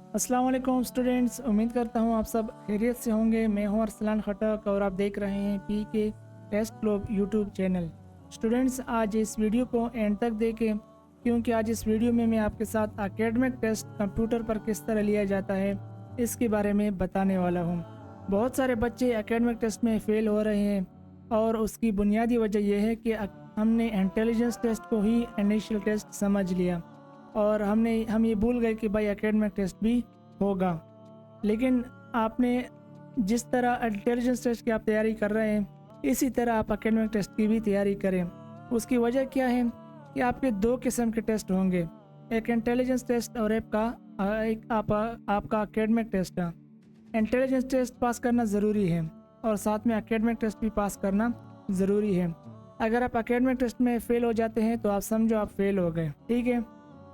अस्सलाम वालेकुम स्टूडेंट्स, उम्मीद करता हूँ आप सब खैरियत से होंगे। मैं हूँ अरसलान खटक और आप देख रहे हैं P K test globe YouTube channel. Students, आज इस वीडियो को एंड तक देखें क्योंकि आज इस वीडियो में मैं आपके साथ एकेडमिक टेस्ट कंप्यूटर पर किस तरह लिया जाता है इसके बारे में बताने वाला हूँ। बहुत सारे बच्चे एकेडमिक टेस्ट में फ़ेल हो रहे हैं और उसकी बुनियादी वजह यह है कि हमने इंटेलिजेंस टेस्ट को ही इनिशियल टेस्ट समझ लिया और हम ये भूल गए कि भाई एकेडमिक टेस्ट भी होगा। लेकिन आपने जिस तरह इंटेलिजेंस टेस्ट की आप तैयारी कर रहे हैं इसी तरह आप एकेडमिक टेस्ट की भी तैयारी करें। उसकी वजह क्या है कि आपके दो किस्म के टेस्ट होंगे, एक इंटेलिजेंस टेस्ट और एक आपका एकेडमिक टेस्ट है। इंटेलिजेंस टेस्ट पास करना ज़रूरी है और साथ में एकेडमिक टेस्ट भी पास करना ज़रूरी है। अगर आप एकेडमिक टेस्ट में फ़ेल हो जाते हैं तो आप समझो आप फेल हो गए, ठीक है।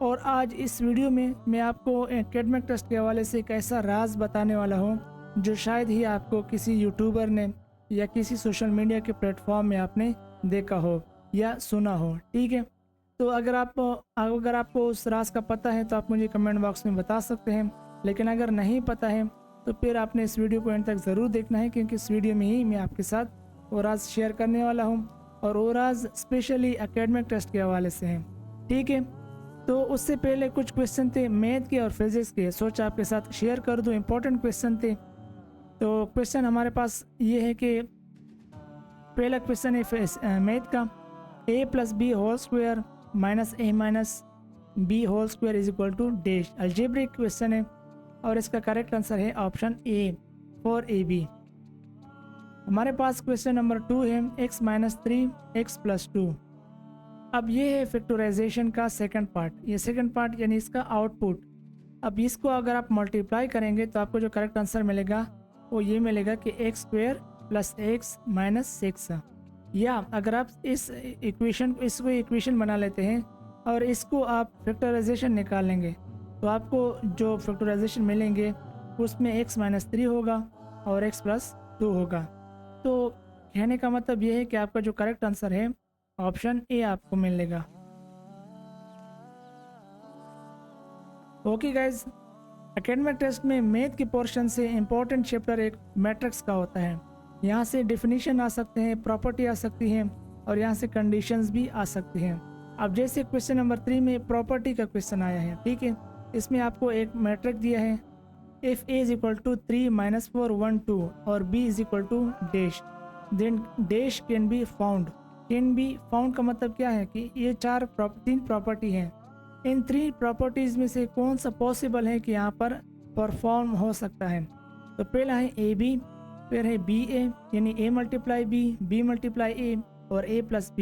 और आज इस वीडियो में मैं आपको एकेडमिक टेस्ट के हवाले से एक ऐसा राज बताने वाला हूँ जो शायद ही आपको किसी यूट्यूबर ने या किसी सोशल मीडिया के प्लेटफॉर्म में आपने देखा हो या सुना हो, ठीक है। तो अगर आपको उस राज का पता है तो आप मुझे कमेंट बॉक्स में बता सकते हैं, लेकिन अगर नहीं पता है तो फिर आपने इस वीडियो को एंड तक ज़रूर देखना है क्योंकि इस वीडियो में ही मैं आपके साथ वो राज शेयर करने वाला हूँ और वो राज स्पेशली एकेडमिक टेस्ट के हवाले से है, ठीक है। तो उससे पहले कुछ क्वेश्चन थे मैथ के और फिजिक्स के, सोचा आपके साथ शेयर कर दूं, इम्पोर्टेंट क्वेश्चन थे। तो क्वेश्चन हमारे पास ये है कि पहला क्वेश्चन है मैथ का, a plus B whole square minus A minus B whole square is equal to dash. Algebraic question है और इसका करेक्ट आंसर है ऑप्शन ए 4ab। हमारे पास क्वेश्चन नंबर 2 है x माइनस 3 x प्लस 2। अब ये है फैक्टराइजेशन का सेकंड पार्ट, ये सेकंड पार्ट यानी इसका आउटपुट। अब इसको अगर आप मल्टीप्लाई करेंगे तो आपको जो करेक्ट आंसर मिलेगा वो ये मिलेगा कि x square plus x minus 6। या अगर आप इसको इक्वेशन बना लेते हैं और इसको आप फैक्टराइजेशन निकालेंगे तो आपको जो फैक्टराइजेशन मिलेंगे उसमें x माइनस 3 होगा और x प्लस 2 होगा। तो कहने का मतलब ये है कि आपका जो करेक्ट आंसर है ऑप्शन ए आपको मिलेगा। ओके गाइज, एकेडमिक टेस्ट में मैथ के पोर्शन से इम्पोर्टेंट चैप्टर एक मैट्रिक्स का होता है। यहाँ से डेफिनेशन आ सकते हैं, प्रॉपर्टी आ सकती हैं और यहाँ से कंडीशंस भी आ सकती हैं। अब जैसे क्वेश्चन नंबर 3 में प्रॉपर्टी का क्वेश्चन आया है, ठीक है। इसमें आपको एक मैट्रिक दिया है, if A is equal to 3 minus 4 1 2 और B is equal to dash, then dash can be found. Can be found का मतलब क्या है कि ये तीन प्रॉपर्टी हैं, इन 3 प्रॉपर्टीज़ में से कौन सा पॉसिबल है कि यहाँ पर परफॉर्म हो सकता है। तो पहला है ए बी, फिर है बी ए यानी ए मल्टीप्लाई बी मल्टीप्लाई ए और ए प्लस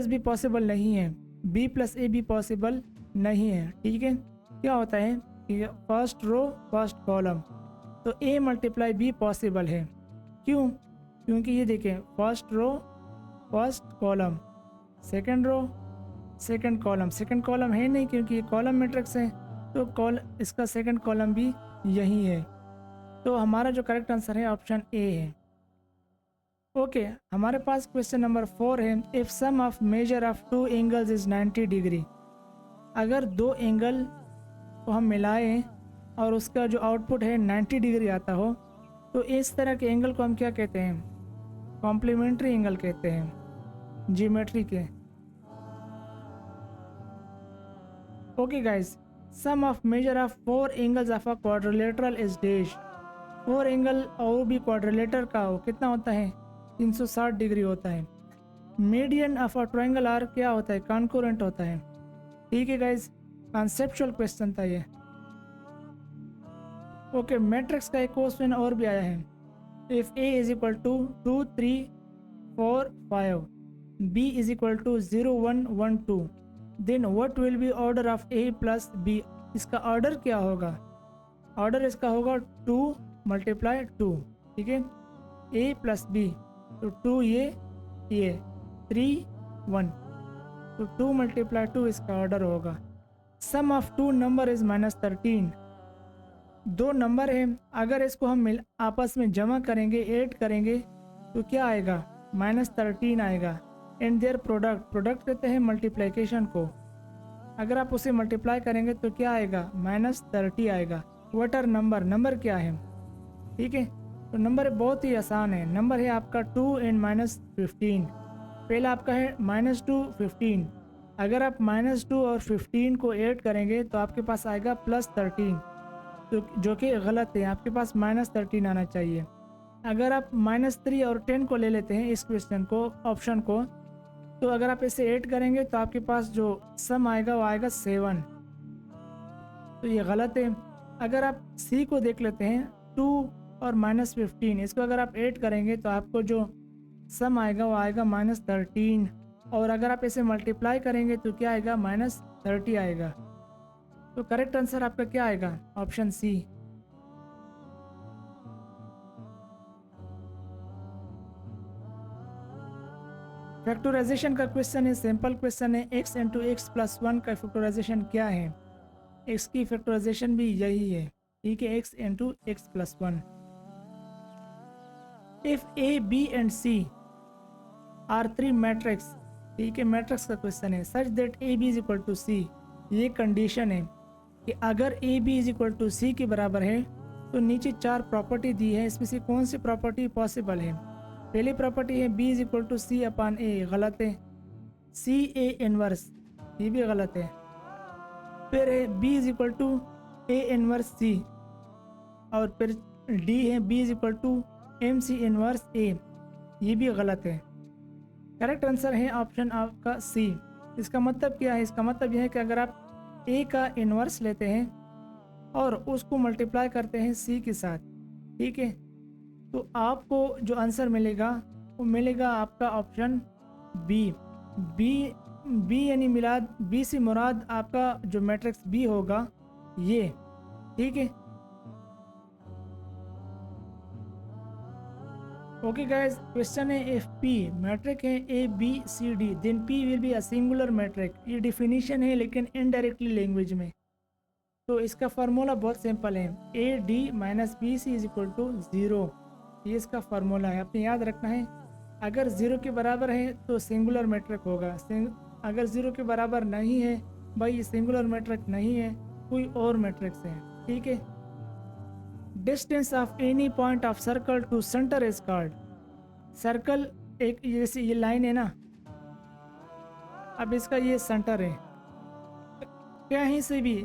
बी पॉसिबल नहीं है, बी प्लस ए भी पॉसिबल नहीं है, ठीक है। क्या होता है कि फर्स्ट रो फर्स्ट कॉलम, तो ए मल्टीप्लाई बी पॉसिबल है। क्यों? क्योंकि ये देखें, first row first column, second row second column है नहीं क्योंकि ये कॉलम मैट्रिक्स है, तो इसका सेकंड कॉलम भी यही है। तो हमारा जो करेक्ट आंसर है ऑप्शन ए है। ओके, हमारे पास क्वेश्चन नंबर 4 है, if sum of measure of 2 angles is 90 degree. अगर दो एंगल को हम मिलाएं और उसका जो आउटपुट है 90 डिग्री आता हो तो इस तरह के एंगल को हम क्या कहते हैं? कॉम्प्लीमेंट्री एंगल कहते हैं ज्योमेट्री के। Okay guys, sum of measure of 4 angles of a quadrilateral is dash. 4 angle और भी क्वाड्रिलेटर का हो कितना होता है? 360 डिग्री होता है। Median of a triangle are क्या होता है? कॉन्करेंट होता है, ठीक है गाइस। कॉन्सेप्चुअल क्वेश्चन था ये। ओके, मैट्रिक्स का एक क्वेश्चन और भी आया है, if A is equal to 2 3 4 5 B is equal to 0 1 1 2 then what will be order of A plus B. इसका ऑर्डर क्या होगा? ऑर्डर इसका होगा 2 मल्टीप्लाई 2, ठीक है, ए प्लस बी, तो 2 ये 3 1, तो 2 मल्टीप्लाई 2 इसका ऑर्डर होगा। सम ऑफ 2 नंबर इज माइनस 13। दो नंबर है, अगर इसको हम आपस में जमा करेंगे, ऐड करेंगे तो क्या आएगा? माइनस 13 आएगा। एंड देयर प्रोडक्ट कहते हैं मल्टीप्लिकेशन को। अगर आप उसे मल्टीप्लाई करेंगे तो क्या आएगा, -30 आएगा। व्हाट आर नंबर, नंबर क्या है, ठीक है। तो नंबर बहुत ही आसान है, नंबर है आपका 2 and -15। पहला आपका है -2 15। अगर आप -2 और 15 को ऐड करेंगे तो आपके पास आएगा +13, तो जो कि गलत है, आपके पास -13 आना चाहिए। अगर आप -3 और 10 को ले लेते हैं इस क्वेश्चन को, ऑप्शन को, तो अगर आप इसे ऐड करेंगे तो आपके पास जो सम आएगा वो आएगा 7, तो ये गलत है। अगर आप सी को देख लेते हैं, 2 और -15, इसको अगर आप ऐड करेंगे तो आपको जो सम आएगा वो आएगा -13, और अगर आप इसे मल्टीप्लाई करेंगे तो क्या आएगा, -30 आएगा। तो करेक्ट आंसर आपका क्या आएगा, ऑप्शन सी। फैक्टराइजेशन का क्वेश्चन है, सिंपल क्वेश्चन है। x इंटू एक्स प्लस 1 का फैक्टराइजेशन क्या है, x की फैक्टराइजेशन भी यही है, ठीक है, x into X plus 1। If a b and c are 3 matrix, ठीक है, मैट्रिक्स का क्वेश्चन है, such that a b is equal to c, ये कंडीशन है कि अगर a b is equal to c के बराबर है तो नीचे 4 प्रॉपर्टी दी है, इसमें से कौन सी प्रॉपर्टी पॉसिबल है। पहली प्रॉपर्टी है b is equal to C upon A, गलत है। सी ए इनवर्स, ये भी गलत है। फिर है b is equal to A inverse C, और फिर d है b is equal to M C inverse A, ये भी गलत है। करेक्ट आंसर है ऑप्शन आपका सी। इसका मतलब क्या है, इसका मतलब यह है कि अगर आप a का इनवर्स लेते हैं और उसको मल्टीप्लाई करते हैं c के साथ, ठीक है, तो आपको जो आंसर मिलेगा वो मिलेगा आपका ऑप्शन बी। बी यानी मिलाद, बी से मुराद आपका जो मैट्रिक्स बी होगा ये, ठीक है। ओके गाइस, क्वेश्चन है इफ पी मैट्रिक है A B C D then P will be a singular matrix. ये डिफिनीशन है लेकिन इनडायरेक्टली लैंग्वेज में। तो इसका फार्मूला बहुत सिंपल है, A D minus B C is equal to 0, ये इसका फार्मूला है, आपने याद रखना है। अगर 0 के बराबर है तो सिंगुलर मैट्रिक होगा, अगर 0 के बराबर नहीं है भाई ये सिंगुलर मैट्रिक नहीं है, कोई और मैट्रिक्स है, ठीक है। Distance of any point of circle to centre is called. Circle एक जैसे ये लाइन है ना, अब इसका ये सेंटर है, कहीं से भी,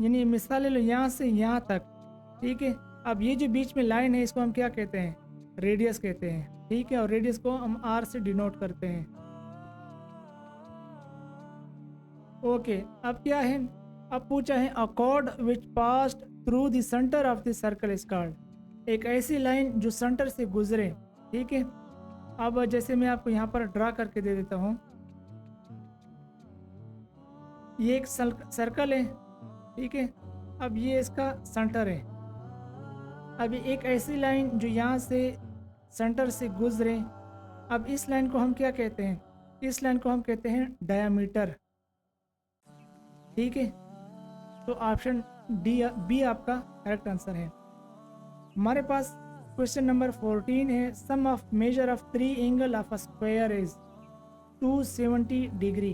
यानी मिसाल ले लो यहाँ से यहाँ तक, ठीक है। अब ये जो बीच में लाइन है इसको हम क्या कहते हैं, रेडियस कहते हैं, ठीक है, और रेडियस को हम आर से डिनोट करते हैं। ओके, अब क्या है, अब पूछा है अ cord which passed through the centre of the circle is called. एक ऐसी लाइन जो सेंटर से गुजरे, ठीक है। अब जैसे मैं आपको यहाँ पर ड्रा करके दे देता हूँ, ये एक सर्कल है, ठीक है। अब ये इसका सेंटर है। अब एक ऐसी लाइन जो यहाँ से सेंटर से गुजरे, अब इस लाइन को हम क्या कहते हैं, इस लाइन को हम कहते हैं डायामीटर, ठीक है। तो ऑप्शन डी बी आपका करेक्ट आंसर है। हमारे पास क्वेश्चन नंबर 14 है, sum of measure of 3 angle of a square is 270 degree.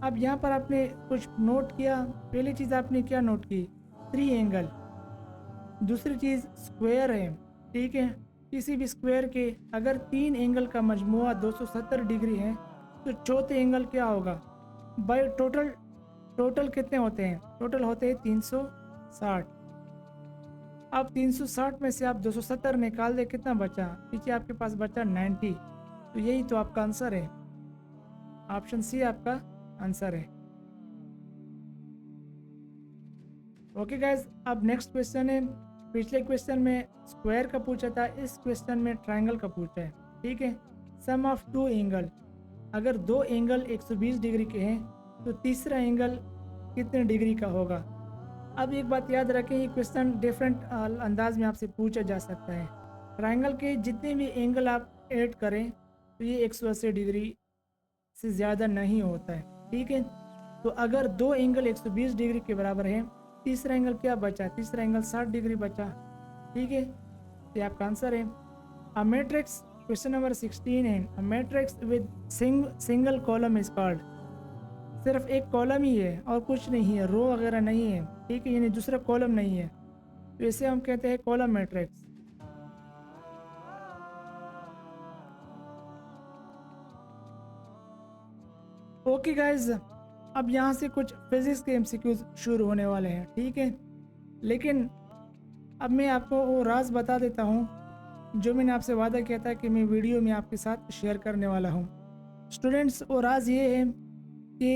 अब यहाँ पर आपने कुछ नोट किया, पहली चीज़ आपने क्या नोट की, 3 एंगल, दूसरी चीज़ स्क्वायर है, ठीक है। किसी भी स्क्वायर के अगर 3 एंगल का मजमुआ 270 डिग्री है तो चौथे एंगल क्या होगा, बाय टोटल कितने होते हैं, टोटल होते हैं 360। अब 360 में से आप 270 निकाल दे, कितना बचा, पीछे आपके पास बचा 90, तो यही तो आपका आंसर है, ऑप्शन सी आपका आंसर है। ओके गाइज, अब नेक्स्ट क्वेश्चन है, पिछले क्वेश्चन में स्क्वायर का पूछा था, इस क्वेश्चन में ट्रायंगल का पूछा है, ठीक है। सम ऑफ 2 एंगल, अगर 2 एंगल 120 डिग्री के हैं तो तीसरा एंगल कितने डिग्री का होगा। अब एक बात याद रखें, ये क्वेश्चन डिफरेंट अंदाज में आपसे पूछा जा सकता है। ट्रायंगल के जितने भी एंगल आप ऐड करें तो ये 180 डिग्री से ज़्यादा नहीं होता है, ठीक है। तो अगर 2 एंगल 120 डिग्री के बराबर है, तीसरा एंगल क्या बचा, तीसरा एंगल 60 डिग्री बचा, ठीक है। ये आपका आंसर है। अ मैट्रिक्स, क्वेश्चन नंबर 16 है, a matrix with single column is called. सिर्फ एक कॉलम ही है और कुछ नहीं है, रो वगैरह नहीं है, ठीक है, यानी दूसरा कॉलम नहीं है, तो इसे हम कहते हैं कॉलम मैट्रिक्स। ओके गाइज, अब यहाँ से कुछ फिजिक्स के एमसीक्यूज शुरू होने वाले हैं, ठीक है। लेकिन अब मैं आपको वो राज बता देता हूँ जो मैंने आपसे वादा किया था कि मैं वीडियो में आपके साथ शेयर करने वाला हूँ। स्टूडेंट्स, वो राज ये है कि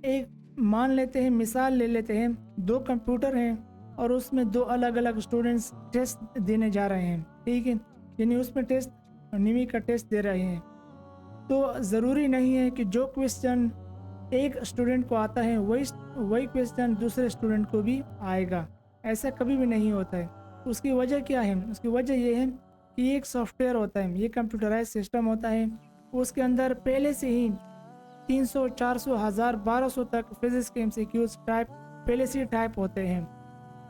एक मान लेते हैं, मिसाल ले लेते हैं, दो कंप्यूटर हैं और उसमें दो अलग अलग स्टूडेंट्स टेस्ट देने जा रहे हैं, ठीक है, यानी उसमें टेस्ट निमी का टेस्ट दे रहे हैं। तो ज़रूरी नहीं है कि जो क्वेश्चन एक स्टूडेंट को आता है वही क्वेश्चन दूसरे स्टूडेंट को भी आएगा, ऐसा कभी भी नहीं होता है। उसकी वजह क्या है? उसकी वजह ये है कि एक सॉफ्टवेयर होता है, ये कंप्यूटराइज सिस्टम होता है, उसके अंदर पहले से ही 300, 400, 1000, 1200 तक फिजिक्स के एमसीक्यूज टाइप पहले से ही टाइप होते हैं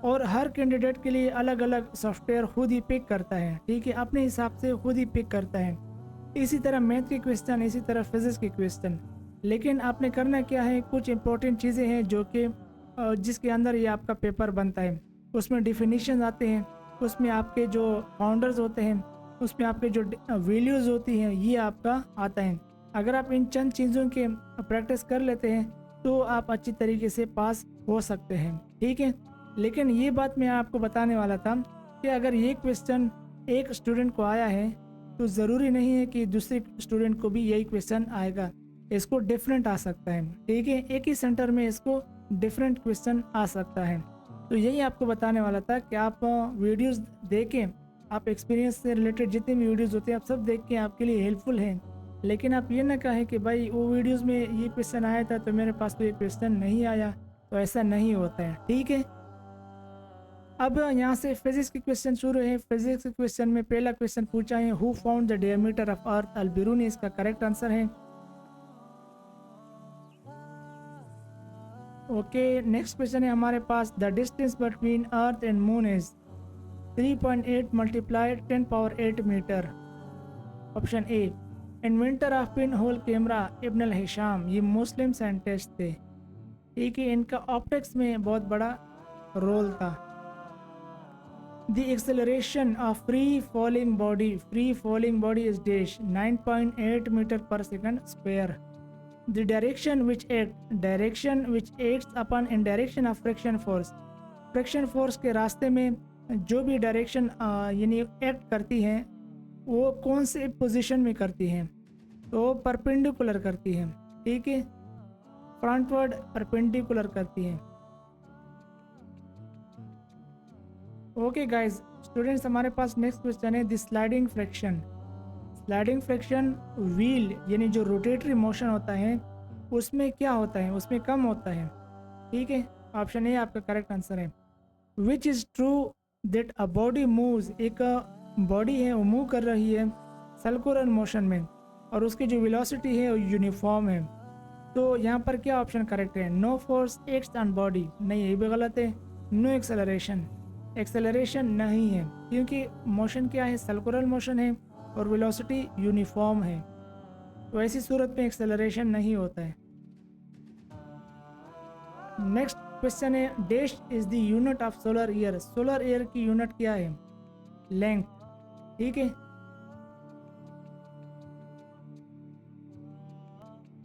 और हर कैंडिडेट के लिए अलग अलग सॉफ्टवेयर खुद ही पिक करता है, ठीक है, अपने हिसाब से खुद ही पिक करता है। इसी तरह मैथ के क्वेश्चन, इसी तरह फिजिक्स के क्वेश्चन। लेकिन आपने करना क्या है, कुछ इंपॉर्टेंट चीज़ें हैं जो कि जिसके अंदर ये आपका पेपर बनता है। उसमें डिफिनीशन आते हैं, उसमें आपके जो फाउंडर्स होते हैं, उसमें आपके जो वैल्यूज़ होती हैं, ये आपका आता है। अगर आप इन चंद चीज़ों के प्रैक्टिस कर लेते हैं तो आप अच्छी तरीके से पास हो सकते हैं, ठीक है। लेकिन ये बात मैं आपको बताने वाला था कि अगर ये क्वेश्चन एक स्टूडेंट को आया है तो ज़रूरी नहीं है कि दूसरे स्टूडेंट को भी यही क्वेश्चन आएगा, इसको डिफरेंट आ सकता है, ठीक है। एक ही सेंटर में इसको डिफरेंट क्वेश्चन आ सकता है। तो यही आपको बताने वाला था कि आप वीडियोस देखें, आप एक्सपीरियंस से रिलेटेड जितने भी वीडियोस होते हैं आप सब देख के आपके लिए हेल्पफुल हैं। लेकिन आप ये ना कहें कि भाई वो वीडियोस में ये क्वेश्चन आया था तो मेरे पास तो ये क्वेश्चन नहीं आया, तो ऐसा नहीं होता है, ठीक है। अब यहाँ से फिजिक्स के क्वेश्चन शुरू है। फिजिक्स के क्वेश्चन में पहला क्वेश्चन पूछा है, who found the diameter of earth? Al Biruni इसका करेक्ट आंसर है। ओके, नेक्स्ट क्वेश्चन है हमारे पास, the distance between earth and moon is 3.8 multiplied 10 power 8 metre. Option A. Inventor of pinhole camera Ibn Al Haytham, ये मुस्लिम scientist थे, ठीक है, इनका ऑप्टिक्स में बहुत बड़ा रोल था। The acceleration of free falling body is dash 9.8 meter per second square. The direction which acts upon in direction of friction force के रास्ते में जो भी डायरेक्शन यानी एक्ट करती हैं वो कौन से पोजीशन में करती हैं? तो परपेंडिकुलर करती हैं, ठीक है, फ्रंटवर्ड परपेंडिकुलर करती हैं। ओके गाइज, स्टूडेंट्स, हमारे पास नेक्स्ट क्वेश्चन है, द स्लाइडिंग फ्रैक्शन व्हील यानी जो रोटेटरी मोशन होता है उसमें क्या होता है? उसमें कम होता है, ठीक है। ऑप्शन ए आपका करेक्ट आंसर है। Which is true that a body moves, एक बॉडी है वो मूव कर रही है सर्कुलर मोशन में और उसकी जो वेलोसिटी है वो यूनिफॉर्म है। तो यहाँ पर क्या ऑप्शन करेक्ट है? No force acts on body, नहीं, ये भी गलत है। नो एक्सेलरेशन नहीं है, क्योंकि मोशन क्या है? सर्कुलर मोशन है और वेलोसिटी यूनिफॉर्म है, तो ऐसी सूरत में एक्सेलरेशन नहीं होता है। नेक्स्ट क्वेश्चन है, dash is the unit of solar year की यूनिट क्या है? लेंथ, ठीक है।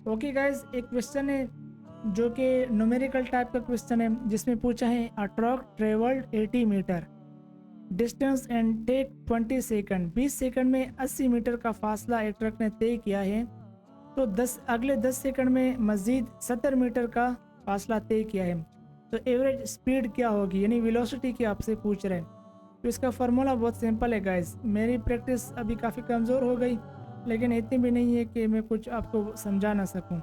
ओके गाइज, एक क्वेश्चन है जो कि न्यूमेरिकल टाइप का क्वेश्चन है, जिसमें पूछा है, a truck travelled 80 metre distance and take 20 second, 20 second में 80 मीटर का फासला एक ट्रक ने तय किया है, तो अगले 10 सेकंड में मज़ीद 70 मीटर का फासला तय किया है, तो एवरेज स्पीड क्या होगी, यानी वेलोसिटी की आपसे पूछ रहे हैं। तो इसका फार्मूला बहुत सिंपल है गाइज, मेरी प्रैक्टिस अभी काफ़ी कमज़ोर हो गई, लेकिन इतनी भी नहीं है कि मैं कुछ आपको समझा ना सकूं।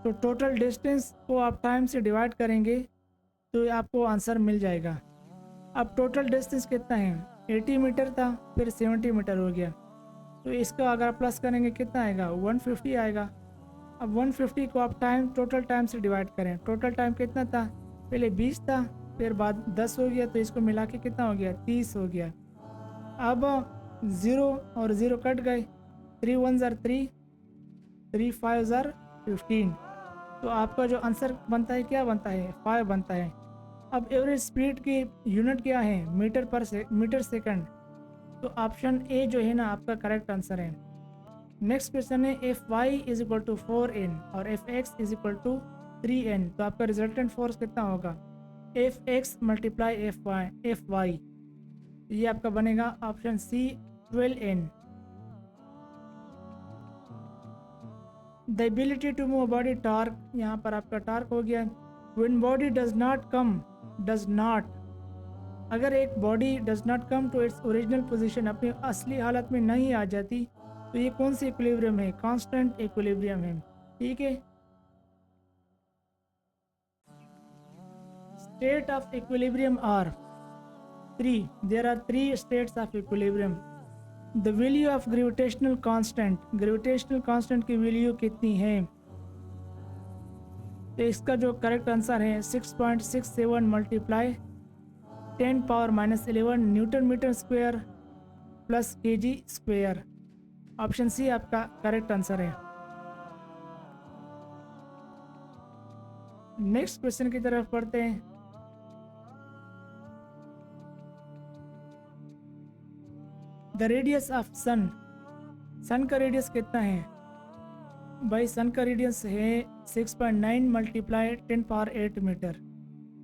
तो टोटल डिस्टेंस को आप टाइम से डिवाइड करेंगे तो आपको आंसर मिल जाएगा। अब टोटल डिस्टेंस कितना है? 80 मीटर था, फिर 70 मीटर हो गया, तो इसका अगर आप प्लस करेंगे कितना आएगा? 150 आएगा। अब 150 को आप टोटल टाइम से डिवाइड करें, टोटल टाइम कितना था? पहले 20 था, फिर बाद 10 हो गया, तो इसको मिला के कितना हो गया? 30 हो गया। अब 0 और 0 कट गए, 3 1 ज़ार 3, 3 5 ज़ार 15, तो आपका जो आंसर बनता है क्या बनता है 5 बनता है। अब एवरेज स्पीड की यूनिट क्या है मीटर सेकंड। तो ऑप्शन ए जो है ना आपका करेक्ट आंसर है। नेक्स्ट क्वेश्चन है F Y is equal to 4n और F X is equal to 3n। तो आपका रिजल्टेंट फोर्स कितना होगा F X multiply F Y. ये आपका बनेगा option C 12n। The ability to move body torque, यहाँ पर आपका टार्क हो गया। व्हेन बॉडी डज नॉट, अगर एक body does not come to its original position, अपनी असली हालत में नहीं आ जाती, तो ये कौन सी इक्विलिब्रियम है कांस्टेंट इक्विलिब्रियम है। ठीक है, state of equilibrium are 3, there are 3 states of equilibrium. The value of gravitational constant की वैल्यू कितनी है। तो इसका जो करेक्ट आंसर है 6.67 multiply 10⁻⁻11 newton metre square plus kg square. Option C आपका करेक्ट आंसर है। नेक्स्ट क्वेश्चन की तरफ पढ़ते हैं। द रेडियस ऑफ सन का रेडियस कितना है भाई। सन का रेडियस है 6.9 मल्टीप्लाई 10⁸ मीटर।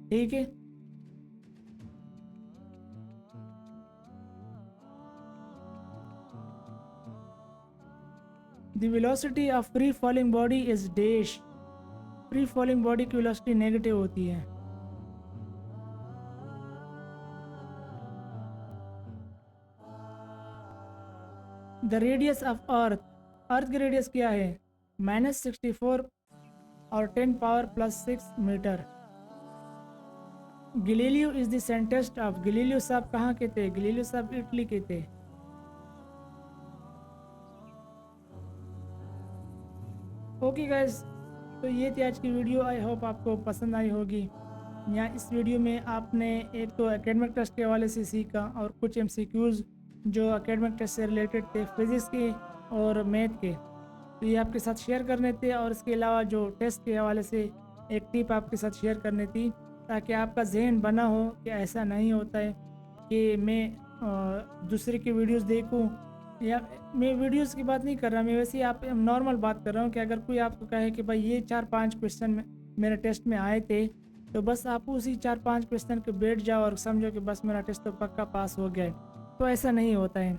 ठीक है, the velocity of free falling body is dash. Free falling body की वेलोसिटी नेगेटिव होती है। द रेडियस ऑफ अर्थ की रेडियस क्या है -64 और 10⁻+6 metre. Galileo is the scientist of, Galileo साहब कहाँ के थे, गैलीलियो साहब इटली के थे। ओके गाइस, तो ये थी आज की वीडियो। आई होप आपको पसंद आई होगी। यहाँ इस वीडियो में आपने एक तो एकेडमिक टेस्ट के हवाले से सीखा और कुछ MCQs जो एकेडमिक टेस्ट से रिलेटेड थे, फिज़िक्स के और मैथ के, तो ये आपके साथ शेयर करने थे। और इसके अलावा जो टेस्ट के हवाले से एक टिप आपके साथ शेयर करनी थी, ताकि आपका जहन बना हो कि ऐसा नहीं होता है कि मैं दूसरे की वीडियोस देखूं। या मैं वीडियोस की बात नहीं कर रहा, मैं वैसे ही आप नॉर्मल बात कर रहा हूँ कि अगर कोई आपको कहे कि भाई ये 4-5 क्वेश्चन मेरे टेस्ट में आए थे, तो बस आप उसी 4-5 क्वेश्चन के बैठ जाओ और समझो कि बस मेरा टेस्ट तो पक्का पास हो गया है। तो ऐसा नहीं होता है।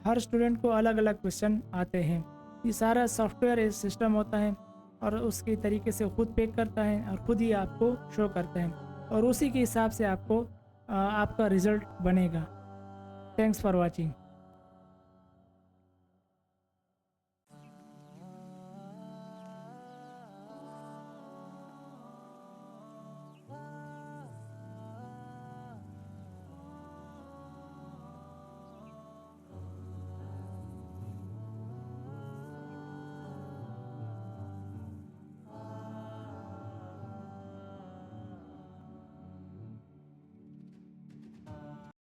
हर स्टूडेंट को अलग अलग क्वेश्चन आते हैं। ये सारा सॉफ्टवेयर सिस्टम होता है और उसके तरीके से खुद पैक करता है और खुद ही आपको शो करता है, और उसी के हिसाब से आपको आपका रिज़ल्ट बनेगा। Thanks for watching.